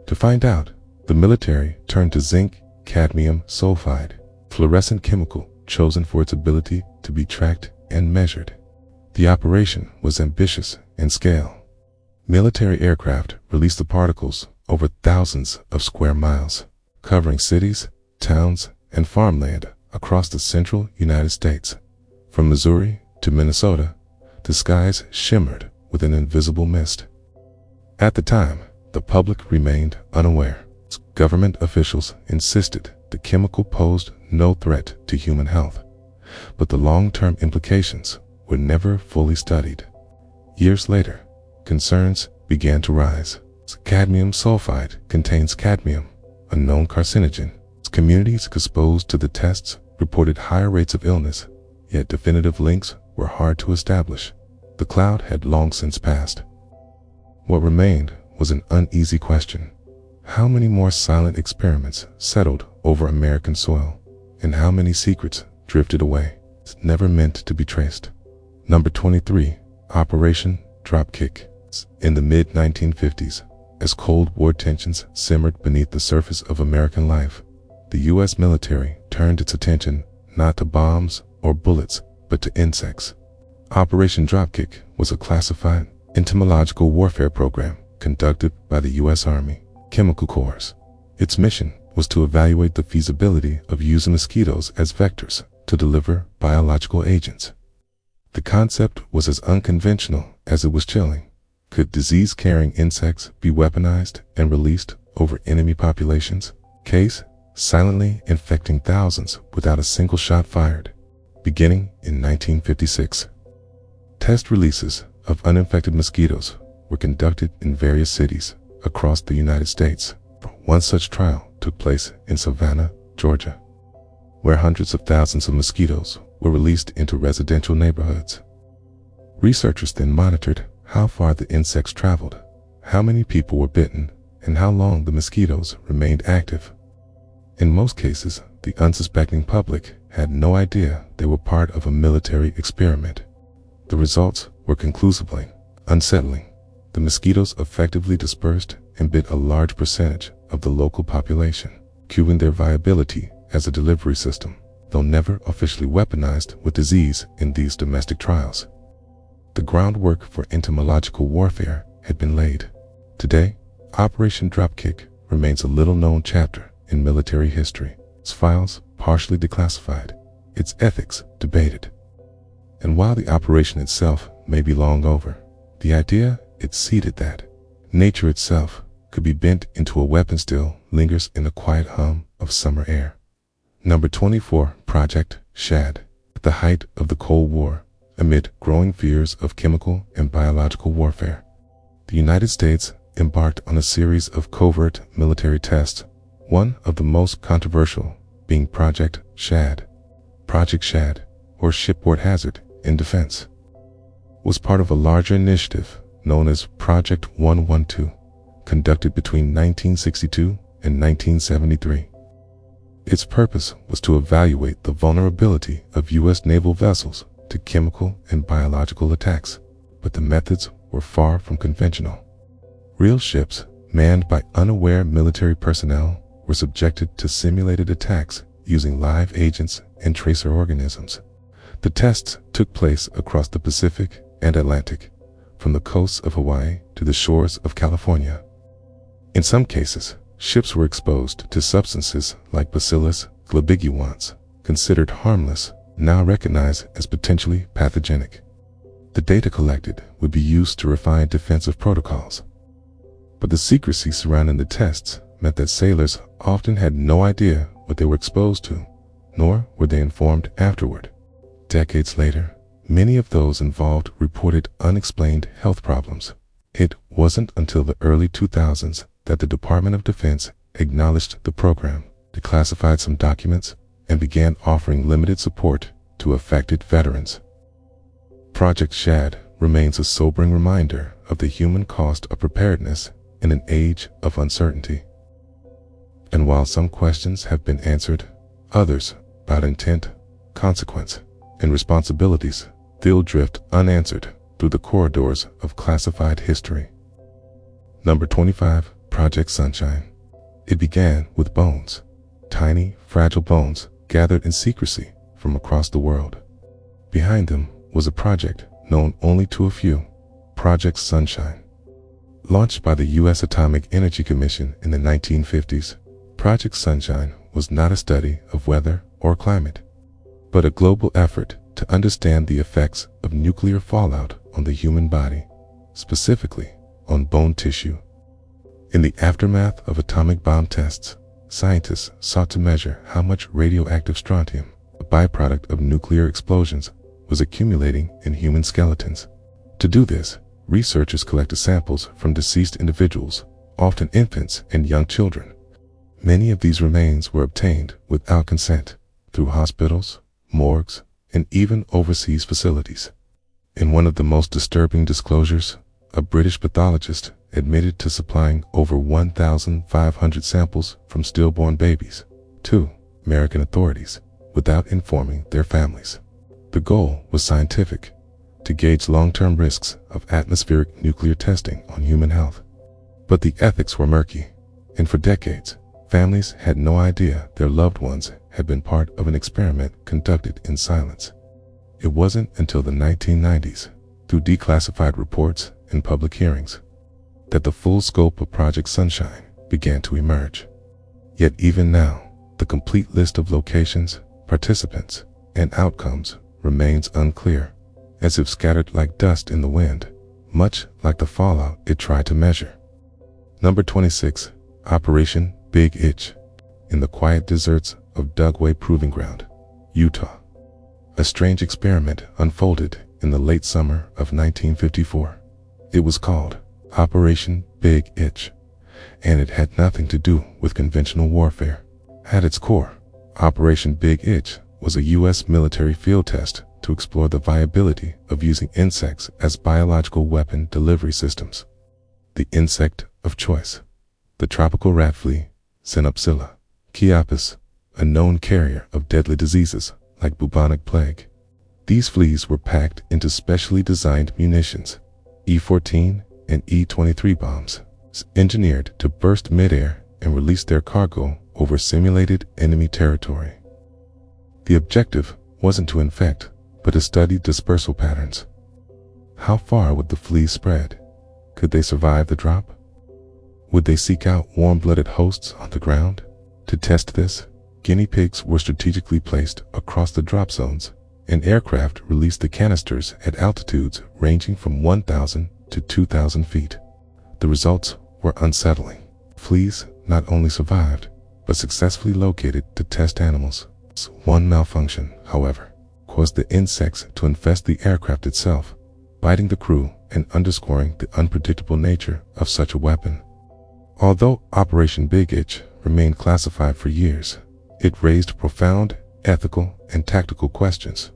To find out, the military turned to zinc cadmium sulfide, fluorescent chemical chosen for its ability to be tracked and measured. The operation was ambitious in scale. Military aircraft released the particles over thousands of square miles, covering cities, towns, and farmland across the central United States. From Missouri to Minnesota, the skies shimmered with an invisible mist. At the time, the public remained unaware. Government officials insisted the chemical posed no threat to human health, but the long-term implications were never fully studied. Years later, concerns began to rise. Cadmium sulfide contains cadmium, a known carcinogen. Communities exposed to the tests reported higher rates of illness, yet definitive links were hard to establish. The cloud had long since passed. What remained was an uneasy question. How many more silent experiments settled over American soil, and how many secrets drifted away, never meant to be traced? Number 23, Operation Dropkick. In the mid-1950s, as Cold War tensions simmered beneath the surface of American life, the U.S. military turned its attention not to bombs or bullets, but to insects. Operation Dropkick was a classified entomological warfare program conducted by the U.S. Army Chemical Corps. Its mission was to evaluate the feasibility of using mosquitoes as vectors to deliver biological agents. The concept was as unconventional as it was chilling. Could disease-carrying insects be weaponized and released over enemy populations? Case, silently infecting thousands without a single shot fired. Beginning in 1956, test releases of uninfected mosquitoes were conducted in various cities across the United States. One such trial took place in Savannah, Georgia, where hundreds of thousands of mosquitoes were released into residential neighborhoods. Researchers then monitored how far the insects traveled, how many people were bitten, and how long the mosquitoes remained active. In most cases, the unsuspecting public had no idea they were part of a military experiment. The results were conclusively unsettling. The mosquitoes effectively dispersed and bit a large percentage of the local population, cueing their viability as a delivery system, though never officially weaponized with disease in these domestic trials. The groundwork for entomological warfare had been laid. Today, Operation Dropkick remains a little-known chapter in military history, its files partially declassified, its ethics debated. And while the operation itself may be long over, the idea it seeded that nature itself could be bent into a weapon still lingers in the quiet hum of summer air. Number 24, Project SHAD. At the height of the Cold War, Amid growing fears of chemical and biological warfare, the United States embarked on a series of covert military tests, one of the most controversial being Project Shad. Project Shad, or Shipboard Hazard in Defense, was part of a larger initiative known as Project 112, conducted between 1962 and 1973. Its purpose was to evaluate the vulnerability of U.S. naval vessels to chemical and biological attacks, but the methods were far from conventional. Real ships, manned by unaware military personnel, were subjected to simulated attacks using live agents and tracer organisms. The tests took place across the Pacific and Atlantic, from the coasts of Hawaii to the shores of California. In some cases, ships were exposed to substances like Bacillus globigulans, considered harmless, now recognized as potentially pathogenic. The data collected would be used to refine defensive protocols. But the secrecy surrounding the tests meant that sailors often had no idea what they were exposed to, nor were they informed afterward. Decades later, many of those involved reported unexplained health problems. It wasn't until the early 2000s that the Department of Defense acknowledged the program, declassified some documents, and began offering limited support to affected veterans. Project Shad remains a sobering reminder of the human cost of preparedness in an age of uncertainty. And while some questions have been answered, others about intent, consequence, and responsibilities still drift unanswered through the corridors of classified history. Number 25, Project Sunshine. It began with bones, tiny, fragile bones gathered in secrecy from across the world. Behind them was a project known only to a few, Project Sunshine. Launched by the U.S. Atomic Energy Commission in the 1950s, Project Sunshine was not a study of weather or climate, but a global effort to understand the effects of nuclear fallout on the human body, specifically on bone tissue. In the aftermath of atomic bomb tests, scientists sought to measure how much radioactive strontium, a byproduct of nuclear explosions, was accumulating in human skeletons. To do this, researchers collected samples from deceased individuals, often infants and young children. Many of these remains were obtained without consent through hospitals, morgues, and even overseas facilities. In one of the most disturbing disclosures, a British pathologist admitted to supplying over 1,500 samples from stillborn babies to American authorities without informing their families. The goal was scientific, to gauge long-term risks of atmospheric nuclear testing on human health. But the ethics were murky, and for decades, families had no idea their loved ones had been part of an experiment conducted in silence. It wasn't until the 1990s, through declassified reports and public hearings, that the full scope of Project Sunshine began to emerge. Yet even now, the complete list of locations, participants, and outcomes remains unclear, as if scattered like dust in the wind, much like the fallout it tried to measure. Number 26, Operation Big Itch. In the quiet deserts of Dugway Proving Ground, Utah, a strange experiment unfolded in the late summer of 1954. It was called Operation Big Itch, and it had nothing to do with conventional warfare. At its core, Operation Big Itch was a U.S. military field test to explore the viability of using insects as biological weapon delivery systems. The insect of choice, the tropical rat flea, Synopsilla chiapis, a known carrier of deadly diseases like bubonic plague. These fleas were packed into specially designed munitions, E-14 and E-23 bombs, engineered to burst midair and release their cargo over simulated enemy territory. The objective wasn't to infect, but to study dispersal patterns. How far would the fleas spread? Could they survive the drop? Would they seek out warm-blooded hosts on the ground? To test this, guinea pigs were strategically placed across the drop zones, and aircraft released the canisters at altitudes ranging from 1,000 to 2,000 feet. The results were unsettling. Fleas not only survived, but successfully located to test animals. One malfunction, however, caused the insects to infest the aircraft itself, biting the crew and underscoring the unpredictable nature of such a weapon. Although Operation Big Itch remained classified for years, it raised profound ethical and tactical questions.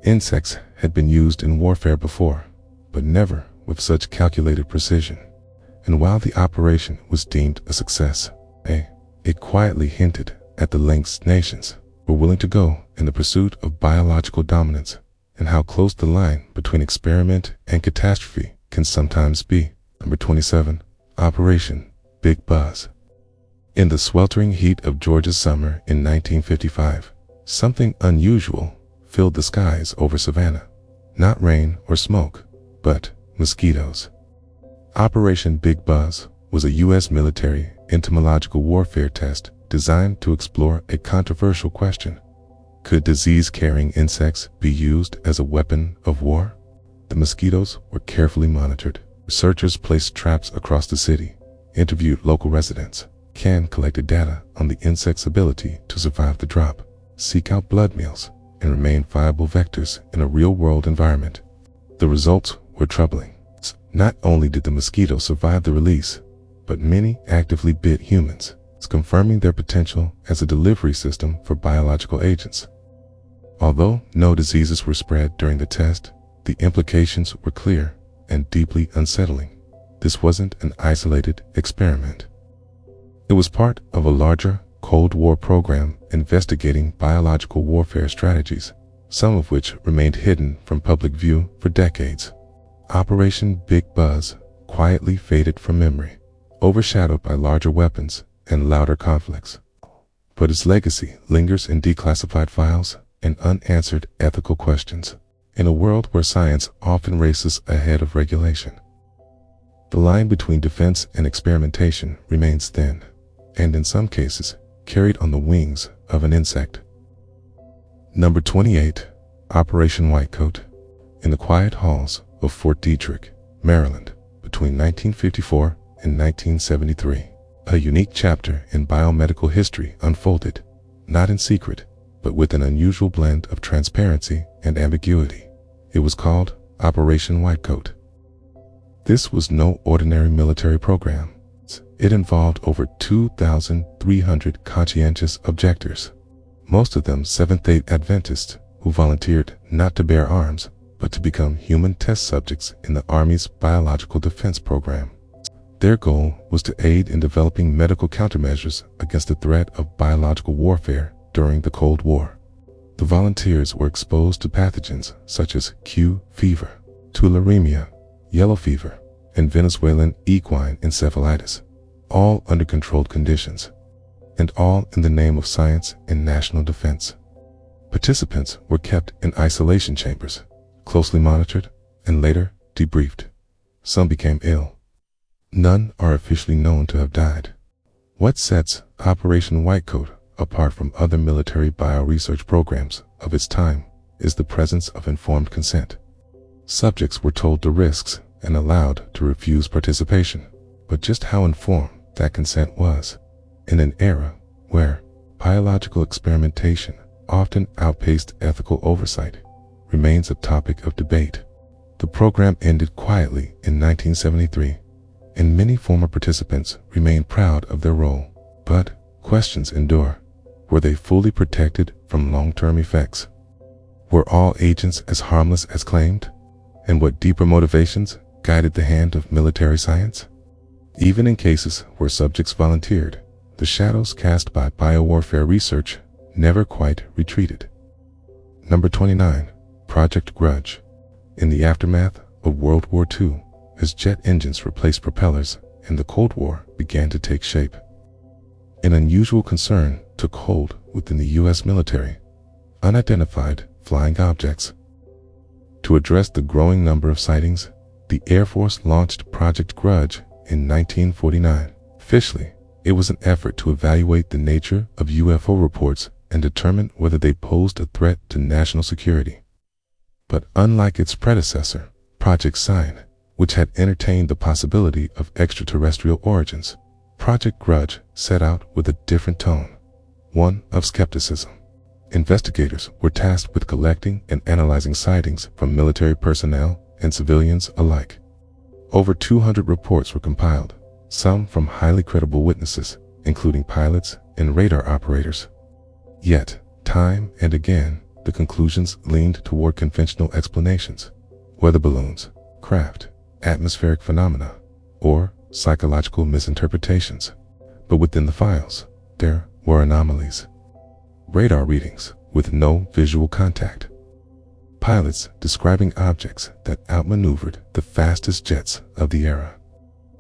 Insects had been used in warfare before, but never with such calculated precision. And while the operation was deemed a success, it quietly hinted at the lengths nations were willing to go in the pursuit of biological dominance, and how close the line between experiment and catastrophe can sometimes be. Number 27. Operation Big Buzz. In the sweltering heat of Georgia's summer in 1955, something unusual filled the skies over Savannah. Not rain or smoke, but mosquitoes. Operation Big Buzz was a U.S. military entomological warfare test designed to explore a controversial question. Could disease-carrying insects be used as a weapon of war? The mosquitoes were carefully monitored. Researchers placed traps across the city, interviewed local residents, and collected data on the insect's ability to survive the drop, seek out blood meals, and remain viable vectors in a real-world environment. The results were troubling. Not only did the mosquitoes survive the release, but many actively bit humans, confirming their potential as a delivery system for biological agents. Although no diseases were spread during the test, the implications were clear and deeply unsettling. This wasn't an isolated experiment. It was part of a larger Cold War program investigating biological warfare strategies, some of which remained hidden from public view for decades. Operation Big Buzz quietly faded from memory, overshadowed by larger weapons and louder conflicts. But its legacy lingers in declassified files and unanswered ethical questions, in a world where science often races ahead of regulation. The line between defense and experimentation remains thin, and in some cases, carried on the wings of an insect. Number 28. Operation Whitecoat. In the quiet halls of Fort Detrick, Maryland, between 1954 and 1973, a unique chapter in biomedical history unfolded, not in secret, but with an unusual blend of transparency and ambiguity. It was called Operation Whitecoat. This was no ordinary military program. It involved over 2,300 conscientious objectors, most of them Seventh-day Adventists who volunteered not to bear arms, but to become human test subjects in the Army's biological defense program. Their goal was to aid in developing medical countermeasures against the threat of biological warfare during the Cold War. The volunteers were exposed to pathogens such as Q fever, tularemia, yellow fever, and Venezuelan equine encephalitis, all under controlled conditions, and all in the name of science and national defense. Participants were kept in isolation chambers, closely monitored, and later debriefed. Some became ill. None are officially known to have died. What sets Operation Whitecoat apart from other military bioresearch programs of its time is the presence of informed consent. Subjects were told the risks and allowed to refuse participation, but just how informed that consent was, in an era where biological experimentation often outpaced ethical oversight, remains a topic of debate. The program ended quietly in 1973, and many former participants remain proud of their role. But questions endure. Were they fully protected from long-term effects? Were all agents as harmless as claimed? And what deeper motivations guided the hand of military science? Even in cases where subjects volunteered, the shadows cast by biowarfare research never quite retreated. Number 29. Project Grudge. In the aftermath of World War II, as jet engines replaced propellers and the Cold War began to take shape, an unusual concern took hold within the U.S. military: unidentified flying objects. To address the growing number of sightings, the Air Force launched Project Grudge in 1949. Officially, it was an effort to evaluate the nature of UFO reports and determine whether they posed a threat to national security. But unlike its predecessor, Project Sign, which had entertained the possibility of extraterrestrial origins, Project Grudge set out with a different tone, one of skepticism. Investigators were tasked with collecting and analyzing sightings from military personnel and civilians alike. Over 200 reports were compiled, some from highly credible witnesses, including pilots and radar operators. Yet, time and again, the conclusions leaned toward conventional explanations: weather balloons, craft, atmospheric phenomena, or psychological misinterpretations. But within the files, there were anomalies. Radar readings with no visual contact. Pilots describing objects that outmaneuvered the fastest jets of the era.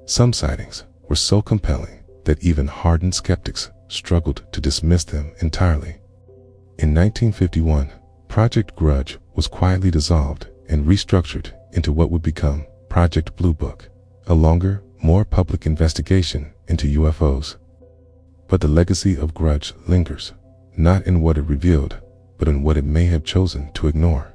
Some sightings were so compelling that even hardened skeptics struggled to dismiss them entirely. In 1951, Project Grudge was quietly dissolved and restructured into what would become Project Blue Book, a longer, more public investigation into UFOs. But the legacy of Grudge lingers, not in what it revealed, but in what it may have chosen to ignore.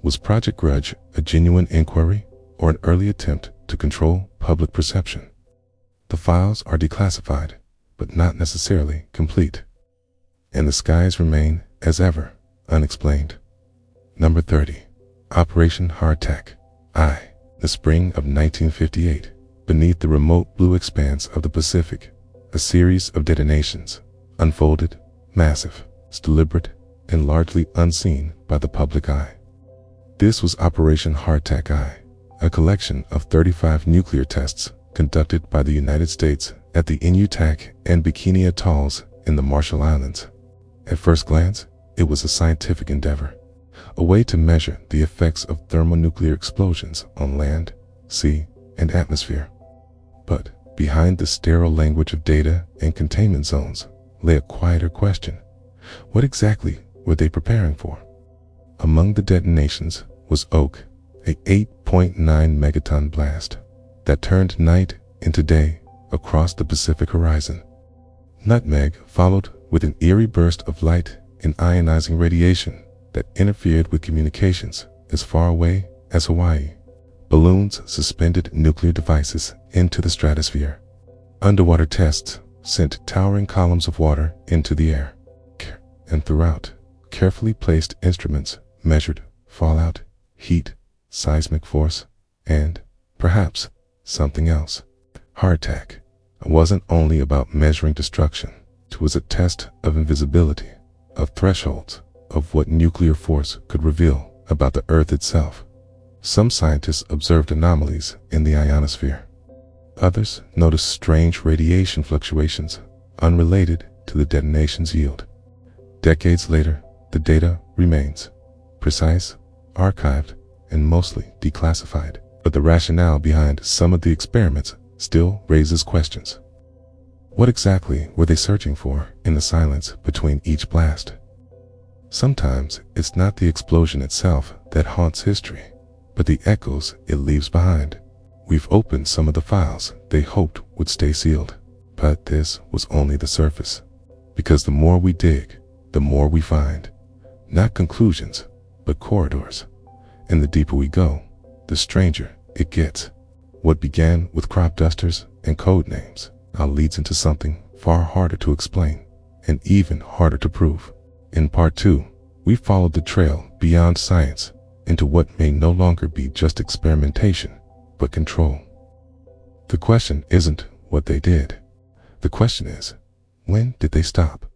Was Project Grudge a genuine inquiry or an early attempt to control public perception? The files are declassified, but not necessarily complete. And the skies remain, as ever, unexplained. Number 30. Operation Hardtack. The spring of 1958. Beneath the remote blue expanse of the Pacific, a series of detonations unfolded, massive, deliberate, and largely unseen by the public eye. This was Operation Hardtack I, a collection of 35 nuclear tests conducted by the United States at the Inutaq and Bikini Atolls in the Marshall Islands. At first glance, it was a scientific endeavor, a way to measure the effects of thermonuclear explosions on land, sea, and atmosphere. But behind the sterile language of data and containment zones lay a quieter question. What exactly were they preparing for? Among the detonations was Oak, a 8.9 megaton blast that turned night into day across the Pacific horizon. Nutmeg followed with an eerie burst of light and ionizing radiation that interfered with communications as far away as Hawaii. Balloons suspended nuclear devices into the stratosphere. Underwater tests sent towering columns of water into the air. And throughout, carefully placed instruments measured fallout, heat, seismic force, and, perhaps, something else. Hardtack wasn't only about measuring destruction. It was a test of invisibility, of thresholds, of what nuclear force could reveal about the Earth itself. Some scientists observed anomalies in the ionosphere. Others noticed strange radiation fluctuations unrelated to the detonation's yield. Decades later, the data remains precise, archived, and mostly declassified. But the rationale behind some of the experiments still raises questions. What exactly were they searching for in the silence between each blast? Sometimes it's not the explosion itself that haunts history, but the echoes it leaves behind. We've opened some of the files they hoped would stay sealed, but this was only the surface. Because the more we dig, the more we find. Not conclusions, but corridors. And the deeper we go, the stranger it gets. What began with crop dusters and code names now leads into something far harder to explain and even harder to prove. In part 2, we followed the trail beyond science into what may no longer be just experimentation, but control. The question isn't what they did. The question is, when did they stop?